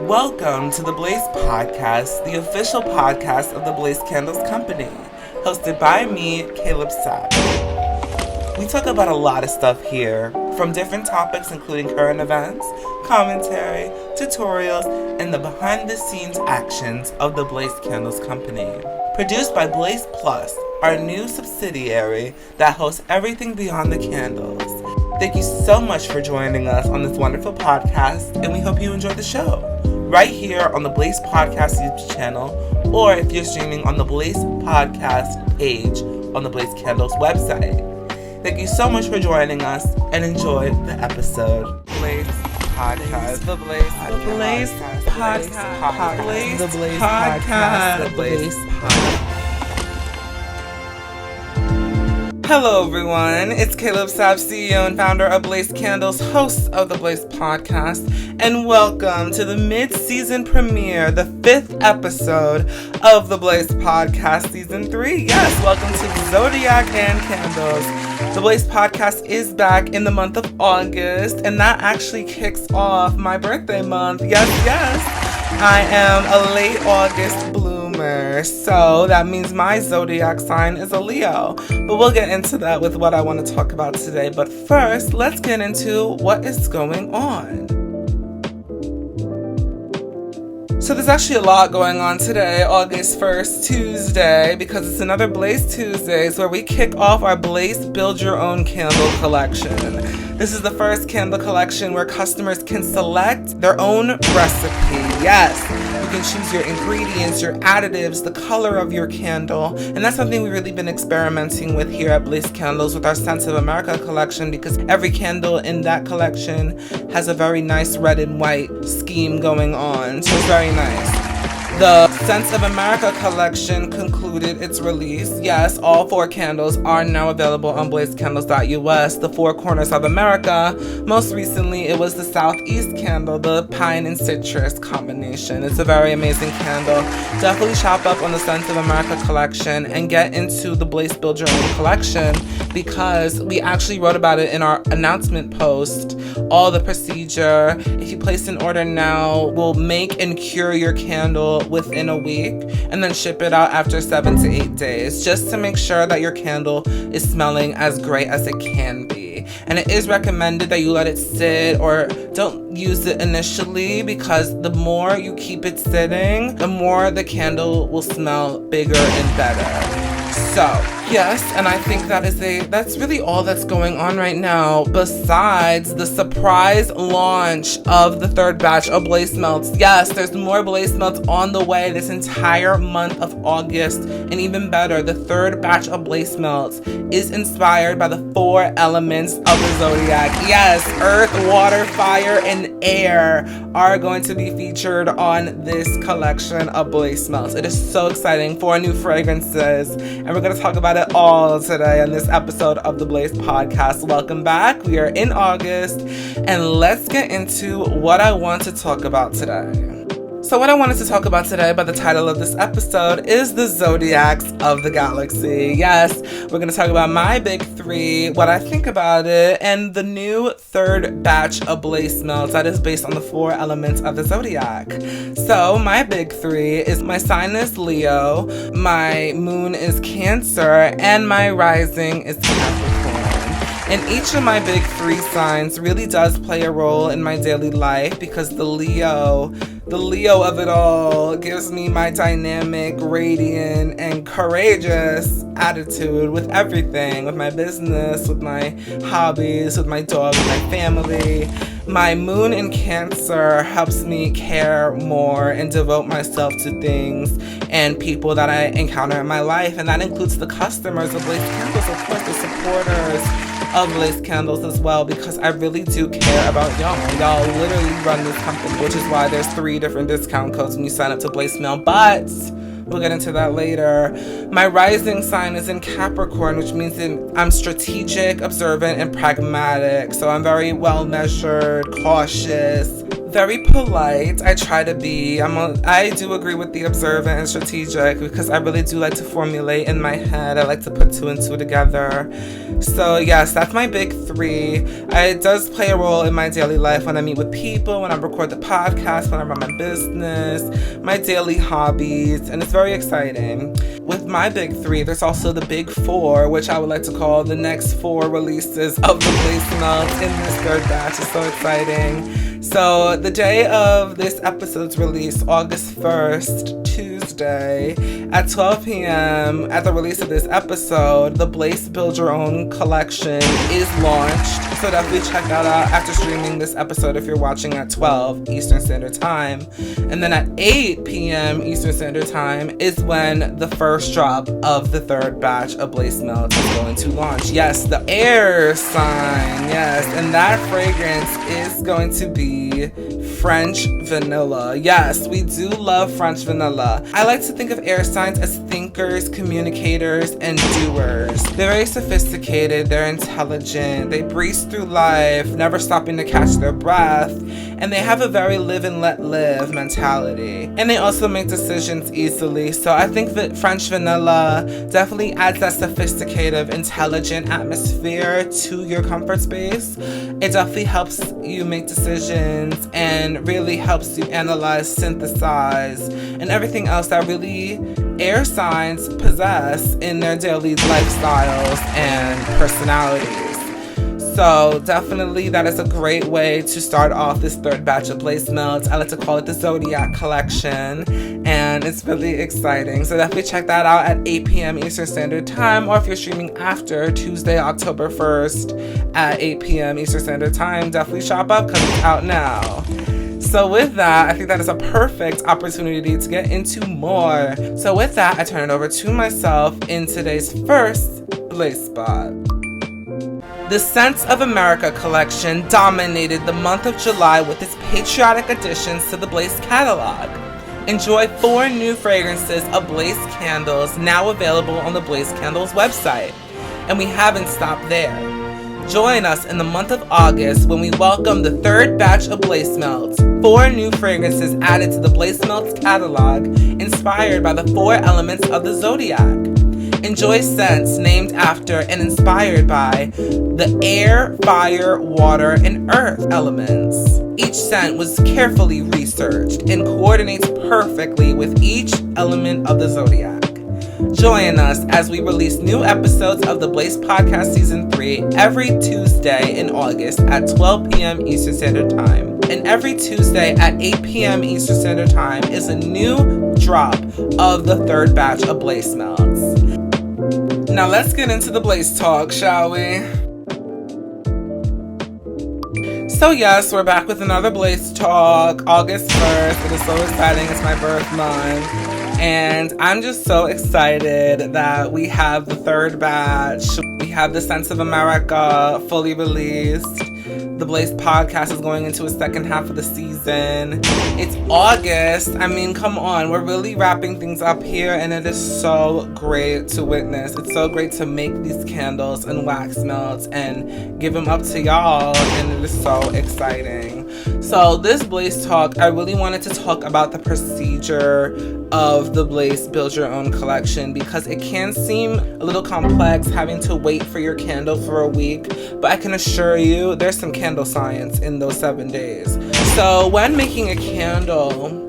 Welcome to the Blace Podcast, the official podcast of the Blace Candles Company, hosted by me, Caleb Sapp. We talk about a lot of stuff here, from different topics including current events, commentary, tutorials, and the behind-the-scenes actions of the Blace Candles Company. Produced by Blace Plus, our new subsidiary that hosts everything beyond the candles. Thank you so much for joining us on this wonderful podcast, and we hope you enjoy the show. Right here on the Blace Podcast YouTube channel, or if you're streaming on the Blace Podcast page on the Blace Candles website. Thank you so much for joining us, and enjoy the episode. Blace Podcast. The Blace Podcast. The Blace Podcast. The Blace Podcast. The Blace Podcast. Hello everyone, it's Caleb Sapp, CEO and founder of Blace Candles, host of the Blace Podcast, and welcome to the mid-season premiere, the 5th episode of the Blace Podcast Season 3. Yes, welcome to Zodiacs and Candles. The Blace Podcast is back in the month of August, and that actually kicks off my birthday month. Yes, I am a late August bloomer, so that means my zodiac sign is a Leo. But we'll get into that with what I want to talk about today. But first, let's get into what is going on. So there's actually a lot going on today, August 1st, Tuesday, because it's another Blace Tuesdays where we kick off our Blace Build-Your-Own Candle collection. This is the first candle collection where customers can select their own recipe. Yes, you can choose your ingredients, your additives, the color of your candle, and that's something we've really been experimenting with here at Blace Candles with our Scents of America collection, because every candle in that collection has a very nice red and white scheme going on, so it's very nice. The Scents of America collection concluded its release. Yes, all 4 candles are now available on blazecandles.us. The 4 corners of America. Most recently, it was the Southeast candle, the pine and citrus combination. It's a very amazing candle. Definitely shop up on the Scents of America collection and get into the Blace Build-Your-Own collection, because we actually wrote about it in our announcement post. All the procedure. If you place an order now, we'll make and cure your candle within a week and then ship it out after 7 to 8 days, just to make sure that your candle is smelling as great as it can be. And it is recommended that you let it sit, or don't use it initially, because the more you keep it sitting, the more the candle will smell bigger and better. So, yes, and I think that's really all that's going on right now, besides the surprise launch of the 3rd batch of Blace Melts. Yes, there's more Blace Melts on the way this entire month of August, and even better, the 3rd batch of Blace Melts is inspired by the 4 elements of the Zodiac. Yes, earth, water, fire, and air are going to be featured on this collection of Blace Melts. It is so exciting. 4 new fragrances, and we're going to talk about it all today on this episode of the Blace Podcast. Welcome back. We are in August, and let's get into what I want to talk about today. So what I wanted to talk about today, by the title of this episode, is the Zodiacs of the Galaxy. Yes, we're going to talk about my big 3, what I think about it, and the new 3rd batch of Blace Melts that is based on the 4 elements of the Zodiac. So my big 3 is my sign is Leo, my moon is Cancer, and my rising is Capricorn. And each of my big 3 signs really does play a role in my daily life, because the Leo of it all gives me my dynamic, radiant, and courageous attitude with everything, with my business, with my hobbies, with my dog, with my family. My moon in Cancer helps me care more and devote myself to things and people that I encounter in my life, and that includes the customers of Blace Candles, of course, the supporters of Blace Candles as well, because I really do care about y'all. Y'all literally run this company, which is why there's 3 different discount codes when you sign up to Blace Mail, but we'll get into that later. My rising sign is in Capricorn, which means that I'm strategic, observant, and pragmatic. So I'm very well measured, cautious, very polite. I try to be. I do agree with the observant and strategic because I really do like to formulate in my head. I like to put two and two together. So yes, that's my big three. It does play a role in my daily life when I meet with people, when I record the podcast, when I run my business, my daily hobbies, and it's very exciting. With my big three, there's also the big four, which I would like to call the next 4 releases of the Blace Melts in this third batch. It's so exciting. So the day of this episode's release, August 1st, Tuesday, at 12 p.m., at the release of this episode, the Blace Build-Your-Own collection is launched. So definitely check that out after streaming this episode if you're watching at 12 Eastern Standard Time. And then at 8 p.m. Eastern Standard Time is when the first drop of the third batch of Blace Melts is going to launch. Yes, the air sign. Yes, and that fragrance is going to be French vanilla. Yes, we do love French vanilla. I like to think of air signs as thinkers, communicators, and doers. They're very sophisticated, they're intelligent, they breeze through life, never stopping to catch their breath, and they have a very live and let live mentality. And they also make decisions easily. So I think that French vanilla definitely adds that sophisticated, intelligent atmosphere to your comfort space. It definitely helps you make decisions and really helps you analyze, synthesize, and everything else that really air signs possess in their daily lifestyles and personalities. So definitely that is a great way to start off this third batch of Blace Melts. I like to call it the Zodiac collection, and it's really exciting. So definitely check that out at 8 p.m. Eastern Standard Time, or if you're streaming after Tuesday, October 1st at 8 p.m. Eastern Standard Time, definitely shop up because it's out now. So with that, I think that is a perfect opportunity to get into more. So with that, I turn it over to myself in today's first Blace Spot. The Scents of America collection dominated the month of July with its patriotic additions to the Blace catalog. Enjoy 4 new fragrances of Blace candles now available on the Blace Candles website. And we haven't stopped there. Join us in the month of August when we welcome the third batch of Blace Melts. 4 new fragrances added to the Blace Melts catalog, inspired by the 4 elements of the Zodiac. Enjoy scents named after and inspired by the air, fire, water, and earth elements. Each scent was carefully researched and coordinates perfectly with each element of the Zodiac. Join us as we release new episodes of the Blace Podcast Season 3 every Tuesday in August at 12 p.m. Eastern Standard Time. And every Tuesday at 8 p.m. Eastern Standard Time is a new drop of the third batch of Blace Melts. Now let's get into the Blace talk, shall we? So yes, we're back with another Blace talk, August 1st. It is so exciting, it's my birth month. And I'm just so excited that we have the third batch. We have the Scents of America fully released. The Blace Podcast is going into its second half of the season. It's August. I mean, come on. We're really wrapping things up here, and it is so great to witness. It's so great to make these candles and wax melts and give them up to y'all, and it is so exciting. So this Blace talk, I really wanted to talk about the procedure of the Blace Build-Your-Own collection because it can seem a little complex having to wait for your candle for a week, but I can assure you there's some candle science in those 7 days. So when making a candle,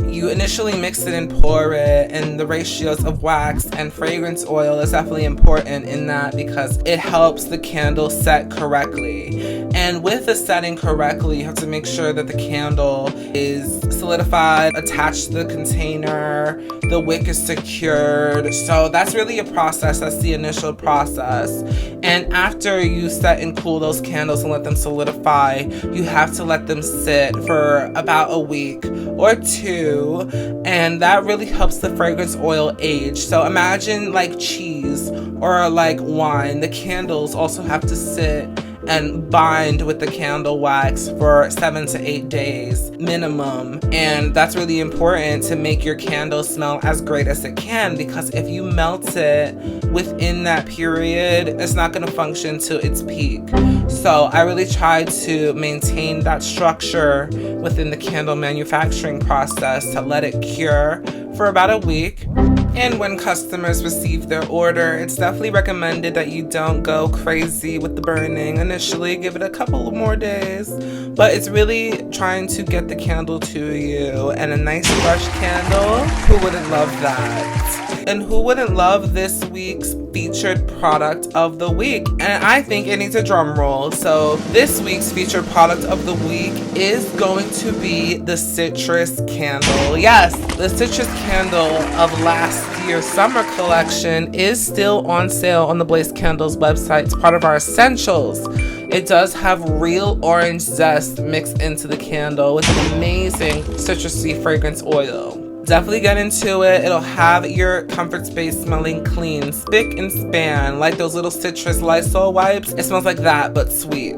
you initially mix it and pour it, and the ratios of wax and fragrance oil is definitely important in that because it helps the candle set correctly. And with the setting correctly, you have to make sure that the candle is solidified, attached to the container, the wick is secured. So that's really a process. That's the initial process. And after you set and cool those candles and let them solidify, you have to let them sit for about a week or 2, and that really helps the fragrance oil age. So imagine like cheese or like wine. The candles also have to sit and bind with the candle wax for 7 to 8 days minimum. And that's really important to make your candle smell as great as it can, because if you melt it within that period, it's not going to function to its peak. So I really tried to maintain that structure within the candle manufacturing process to let it cure for about a week. And when customers receive their order, it's definitely recommended that you don't go crazy with the burning initially. Give it a couple more days. But it's really trying to get the candle to you. And a nice fresh candle, who wouldn't love that? And who wouldn't love this week's featured product of the week? And I think it needs a drum roll. So this week's featured product of the week is going to be the citrus candle. Yes, the citrus candle of last year's summer collection is still on sale on the Blace Candles website. It's part of our essentials. It does have real orange zest mixed into the candle with an amazing citrusy fragrance oil. Definitely get into it. It'll have your comfort space smelling clean, spick and span, like those little citrus Lysol wipes. It smells like that, but sweet.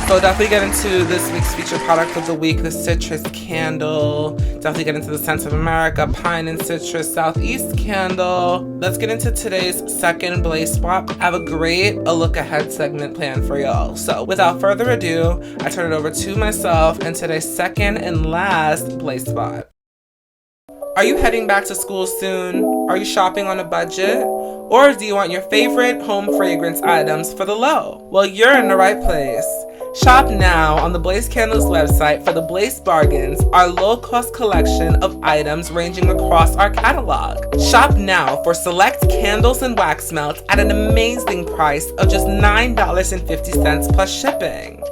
So definitely get into this week's featured product of the week, the citrus candle. Definitely get into the Scents of America Pine and Citrus Southeast candle. Let's get into today's second Blace swap. I have a great look ahead segment planned for y'all. So without further ado, I turn it over to myself and today's second and last Blace spot. Are you heading back to school soon? Are you shopping on a budget? Or do you want your favorite home fragrance items for the low? Well, you're in the right place. Shop now on the Blace Candles website for the Blace Bargains, our low-cost collection of items ranging across our catalog. Shop now for select candles and wax melts at an amazing price of just $9.50 plus shipping.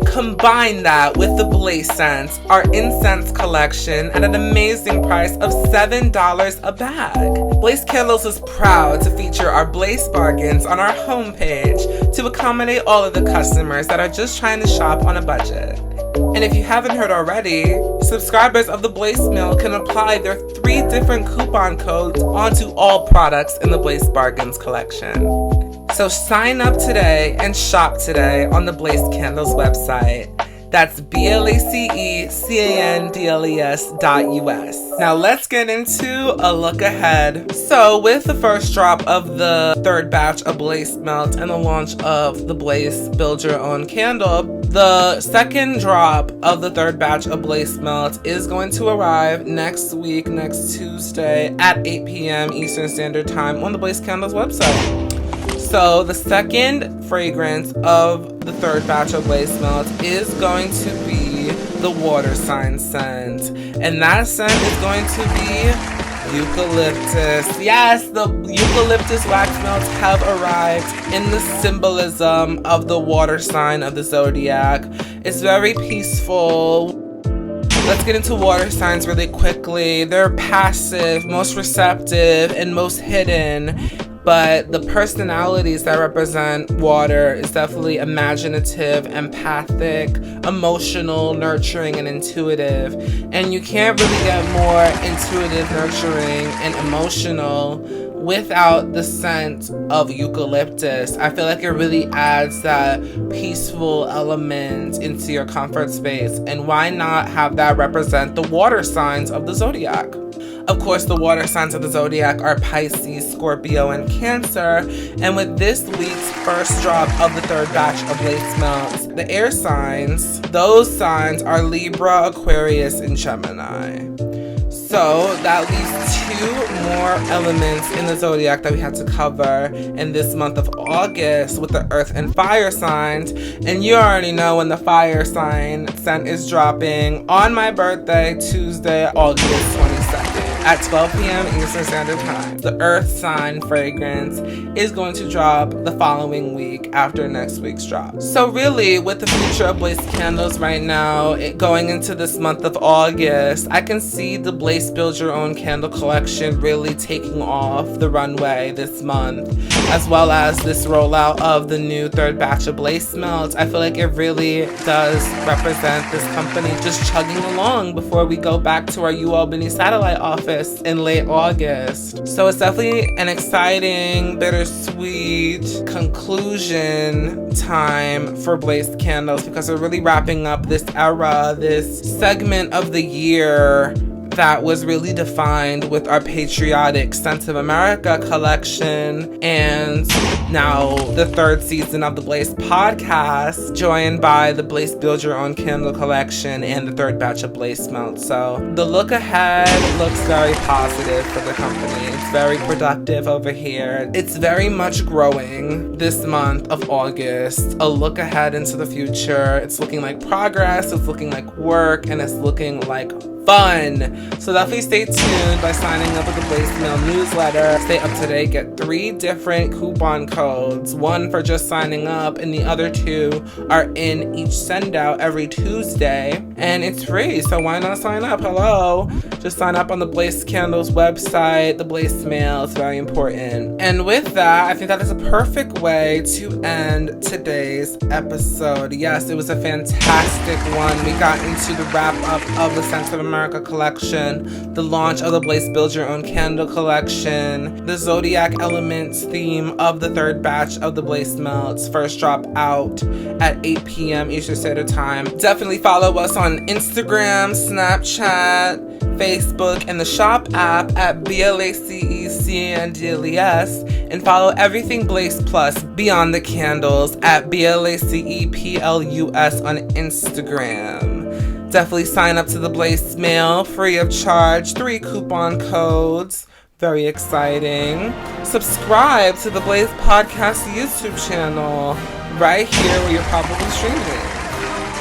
Combine that with the Blace scents, our incense collection, at an amazing price of $7 a bag. Blace Candles is proud to feature our Blace Bargains on our homepage to accommodate all of the customers that are just trying to shop on a budget. And if you haven't heard already, subscribers of the Blace Mill can apply their 3 different coupon codes onto all products in the Blace Bargains collection. So sign up today and shop today on the Blace Candles website. That's BLACECANDLES.US. Now let's get into a look ahead. So with the first drop of the third batch of Blace Melt and the launch of the Blace Build-Your-Own Candle, the second drop of the third batch of Blace Melt is going to arrive next week, next Tuesday at 8 p.m. Eastern Standard Time on the Blace Candles website. So the second fragrance of the third batch of Blace Melt is going to be the water sign scent. And that scent is going to be eucalyptus. Yes, the eucalyptus wax melts have arrived in the symbolism of the water sign of the Zodiac. It's very peaceful. Let's get into water signs really quickly. They're passive, most receptive, and most hidden. But the personalities that represent water is definitely imaginative, empathic, emotional, nurturing, and intuitive. And you can't really get more intuitive, nurturing, and emotional without the scent of eucalyptus. I feel like it really adds that peaceful element into your comfort space. And why not have that represent the water signs of the Zodiac? Of course, the water signs of the Zodiac are Pisces, Scorpio, and Cancer. And with this week's first drop of the third batch of Blace Melts, the air signs, those signs are Libra, Aquarius, and Gemini. So that leaves 2 more elements in the Zodiac that we had to cover in this month of August with the earth and fire signs. And you already know when the fire sign scent is dropping on my birthday, Tuesday, August 22nd. At 12 p.m. Eastern Standard Time. The earth sign fragrance is going to drop the following week after next week's drop. So really, with the future of Blace Candles right now, going into this month of August, I can see the Blace Build-Your-Own Candle collection really taking off the runway this month, as well as this rollout of the new third batch of Blace Melts. I feel like it really does represent this company just chugging along before we go back to our Albany satellite office in late August. So it's definitely an exciting, bittersweet conclusion time for Blace Candles because we're really wrapping up this era, this segment of the year that was really defined with our patriotic Sense of America collection, and now the third season of the Blace Podcast, joined by the Blace Build-Your-Own Candle collection and the third batch of Blace melts. So the look ahead looks very positive for the company. It's very productive over here. It's very much growing this month of August. A look ahead into the future. It's looking like progress, it's looking like work, and it's looking like fun. So definitely stay tuned by signing up with the Blace Mail newsletter. Stay up to date. Get 3 different coupon codes. 1 for just signing up, and the other 2 are in each send out every Tuesday. And it's free, so why not sign up? Hello. Just sign up on the Blace Candles website, the Blace Mail. It's very important. And with that, I think that is a perfect way to end today's episode. Yes, it was a fantastic one. We got into the wrap up of the Sense of America collection, the launch of the Blace Build-Your-Own Candle collection, the Zodiac elements theme of the third batch of the Blace melts, first drop out at 8 p.m. Eastern Standard Time. Definitely follow us on Instagram, Snapchat, Facebook, and the shop app at BLACECANDLES, and follow everything Blace Plus Beyond the Candles at BLACEPLUS on Instagram. Definitely sign up to the Blace Mail, free of charge, 3 coupon codes. Very exciting. Subscribe to the Blace Podcast YouTube channel right here where you're probably streaming it.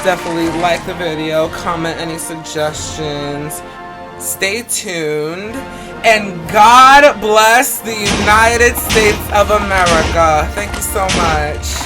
Definitely like the video, comment any suggestions. Stay tuned, and God bless the United States of America. Thank you so much.